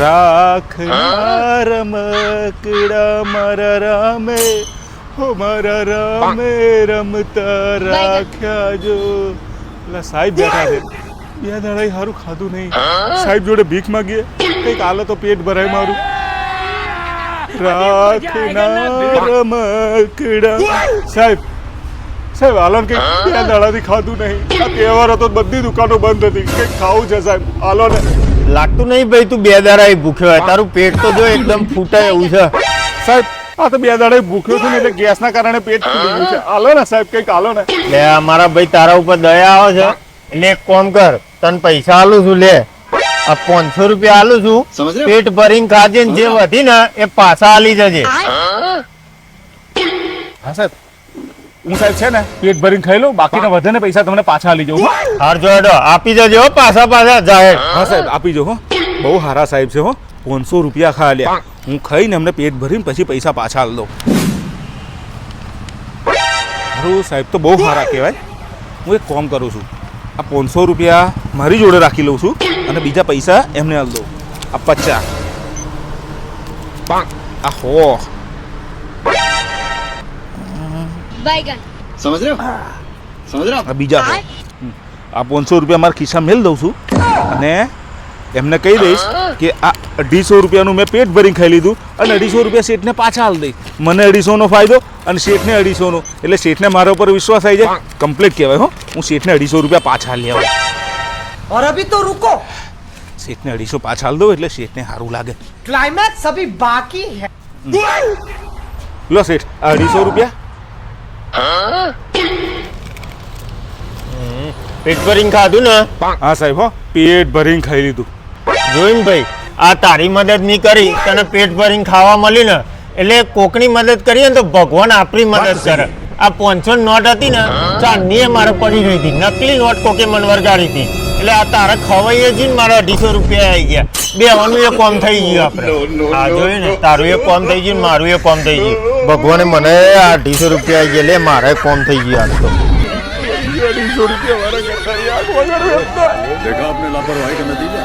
રાખના રમકડા મારા રામે હો મારા રામે રમતા રાખ્યા જો. પેલા સાહેબ બેઠા છે, બે દાડા સારું ખાધું નહીં. સાહેબ જોડે ભીખ માંગીએ, કંઈક આલે તો પેટ ભરાય મારું. રાખના રમકડા સાહેબ સાહેબ આલોન કંઈક બે દાડાથી ખાધું નહીં. આ તહેવાર હતો, બધી દુકાનો બંધ હતી, કંઈક ખાવું છે સાહેબ, આલો ને. લાગતું નહીં ભાઈ તું બે દાડા ભૂખ્યો હોય, તારું પેટ તો જો એકદમ ફૂટાય એવું છે. સાહેબ આ તો બે દાડા ભૂખ્યો છું ને એટલે ગેસના કારણે પેટ ફૂલી ગયું છે. આલો ને સાહેબ, કંઈક આલો ને. લે મારા ભાઈ તારા ઉપર દયા આવે છે એટલે એક કામ કર, તને પૈસા આલું છું, લે આ 500 રૂપિયા આલું છું, પેટ ભરીને ખાજે ને જે વધી ને એ પાછા આલી જજે. હા સાહેબ, હું સાહેબ છે ને પેટ ભરીને ખાઈ લઉં, બાકીના વધે ને પૈસા તમને પાછા આલી જાઉં. હાર જો આપી જજો હો, પાછા જાહેર. હા સાહેબ આપી જો હો, બહુ સારા સાહેબ છે હો. 500 રૂપિયા ખા લ્યા, હું ખાઈને એમને પેટ ભરીને પછી પૈસા પાછા આલી દઉં. મારું સાહેબ તો બહુ સારા કહેવાય. હું એક કામ કરું છું, આ 500 રૂપિયા મારી જોડે રાખી લઉં છું અને બીજા પૈસા એમને આલી દઉં. આ 50 આ હો समझ रहे हो આ બીજા હો. આ 500 રૂપિયા મારા ખિસ્સા મેલ દઉં છું અને એમને કહી દઈશ કે આ 250 રૂપિયાનું મેં પેટ ભરીને ખાઈ લીધું અને 250 રૂપિયા શેઠને પાછા આલી દઈશ. મને 250નો ફાયદો અને શેઠને 250નો, એટલે શેઠને મારા ઉપર વિશ્વાસ આવી જાય. કમ્પ્લીટ કહેવાય હો. હું શેઠને 250 રૂપિયા પાછા આલી આવું. और अभी तो रुको, શેઠને 250 પાછા આલી દઉં એટલે શેઠને સારું લાગે. क्लाइमैक्स अभी बाकी है. લો શેઠ આ 250 રૂપિયા. પેટ ભરીને ખાધું ને? હા સાહેબ હો, પેટ ભરીને ખાઈ લીધું. જોઈને ભાઈ આ તારી મદદ નહીં કરી, તને પેટ ભરીને ખાવા મળી ને એટલે કોકની મદદ કરીએ ને તો ભગવાન આપણી મદદ કરે. આ 500 નોટ હતી ને ચાંદની મારે પડી રહી હતી, નકલી નોટ કોકે મને વરગાડી હતી, એટલે આ તારે ખવાઈએ જ ને મારા 250 રૂપિયા આવી ગયા. બેવાનું એ કોમ થઈ ગયું આપણે. આ જોયું ને, તારું એ કોમ થઈ ગયું, મારું એ કોમ થઈ ગયું. ભગવાને મને આ 250 રૂપિયા આવી ગયા, લે મારે કોમ થઈ ગયું. આ તો 250 રૂપિયા વાળા કરતા યાર વગર देखा आपने लापरवाही का नतीजा.